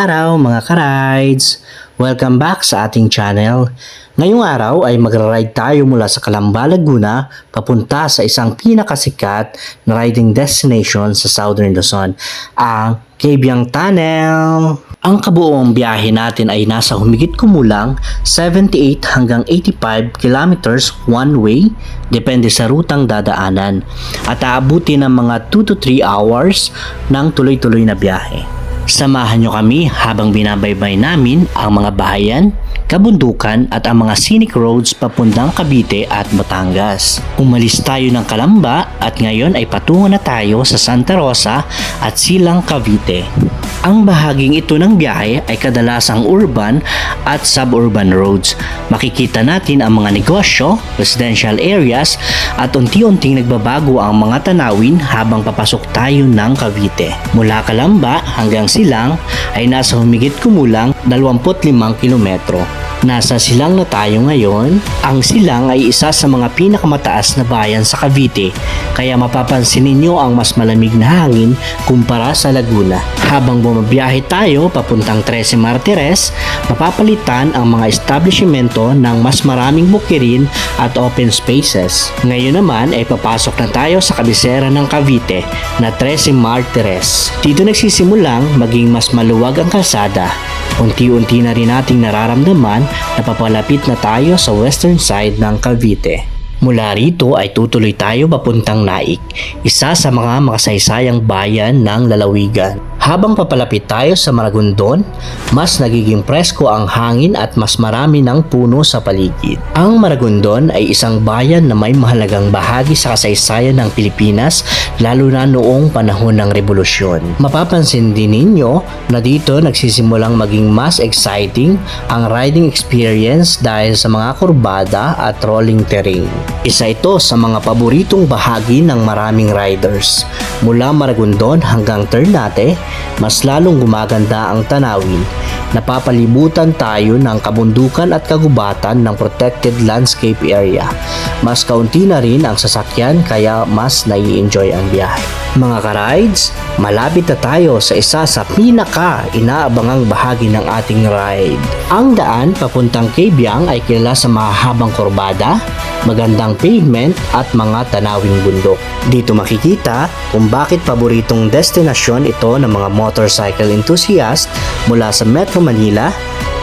araw mga ka-rides! Welcome back sa ating channel. Ngayong araw ay magra-ride tayo mula sa Calamba, Laguna papunta sa isang pinakasikat na riding destination sa Southern Luzon, ang Cabiang Tunnel. Ang kabuoang biyahe natin ay nasa humigit kumulang 78 hanggang 85 kilometers one way, depende sa rutang dadaanan, at aabuti ng mga 2 to 3 hours ng tuloy-tuloy na biyahe. Samahan nyo kami habang binabaybay namin ang mga bahayan, kabundukan at ang mga scenic roads papuntang Cavite at Batangas. Umalis tayo ng Calamba at ngayon ay patungo na tayo sa Santa Rosa at Silang, Cavite. Ang bahaging ito ng biyahe ay kadalasang urban at suburban roads. Makikita natin ang mga negosyo, residential areas at unti-unting nagbabago ang mga tanawin habang papasok tayo ng Cavite. Mula Calamba hanggang Silang ay nasa humigit kumulang 25 kilometro. Nasa Silang na tayo ngayon. Ang Silang ay isa sa mga pinakamataas na bayan sa Cavite, kaya mapapansin ninyo ang mas malamig na hangin kumpara sa Laguna. Habang bumabiyahe tayo papuntang 13 Martires, mapapalitan ang mga establishmento ng mas maraming bukirin at open spaces. Ngayon naman ay papasok na tayo sa kabisera ng Cavite na 13 Martires. Dito nagsisimulang maging mas maluwag ang kalsada. Unti-unti na rin nating nararamdaman na papalapit na tayo sa western side ng Cavite. Mula rito ay tutuloy tayo papuntang Naik, isa sa mga makasaysayang bayan ng lalawigan. Habang papalapit tayo sa Maragondon, mas nagiging presko ang hangin at mas marami ng puno sa paligid. Ang Maragondon ay isang bayan na may mahalagang bahagi sa kasaysayan ng Pilipinas, lalo na noong panahon ng Rebolusyon. Mapapansin din ninyo na dito nagsisimulang maging mas exciting ang riding experience dahil sa mga kurbada at rolling terrain. Isa ito sa mga paboritong bahagi ng maraming riders. Mula Maragondon hanggang Ternate, mas lalong gumaganda ang tanawin. Napapalibutan tayo ng kabundukan at kagubatan ng protected landscape area. Mas kaunti na rin ang sasakyan kaya mas nai-enjoy ang biyahe. Mga ka-rides, malapit na tayo sa isa sa pinaka-inaabangang bahagi ng ating ride. Ang daan papuntang Cabiang ay kilala sa mahahabang kurbada, magandang pavement at mga tanawing bundok. Dito makikita kung bakit paboritong destinasyon ito ng mga motorcycle enthusiast mula sa Metro Manila,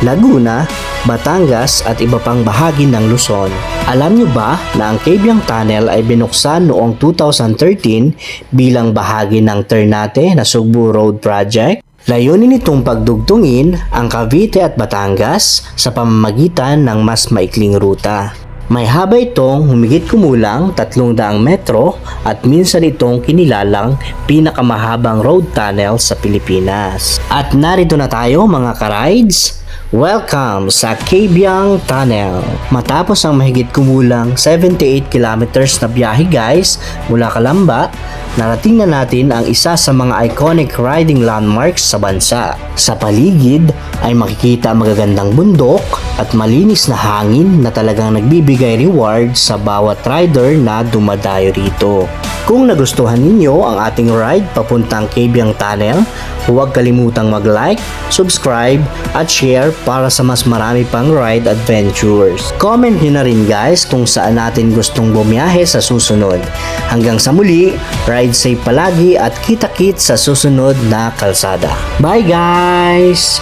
Laguna, Batangas at iba pang bahagi ng Luzon. Alam nyo ba na ang Cabiang Tunnel ay binuksan noong 2013 bilang bahagi ng Ternate na Sugbo Road Project? Layunin nitong pagdugtungin ang Cavite at Batangas sa pamamagitan ng mas maikling ruta. May haba itong humigit kumulang 300 metro at minsan itong kinilalang pinakamahabang road tunnel sa Pilipinas. At narito na tayo mga ka-rides. Welcome sa Cabiang Tunnel. Matapos ang mahigit kumulang 78 kilometers na biyahe guys mula Calamba, narating na natin ang isa sa mga iconic riding landmarks sa bansa. Sa paligid ay makikita ang magagandang bundok at malinis na hangin na talagang nagbibigay reward sa bawat rider na dumadayo rito. Kung nagustuhan ninyo ang ating ride papuntang Cabiang Tunnel, huwag kalimutang mag-like, subscribe at share para sa mas marami pang ride adventures. Comment nyo na rin guys kung saan natin gustong bumiyahe sa susunod. Hanggang sa muli, ride safe palagi at kita-kits sa susunod na kalsada. Bye guys!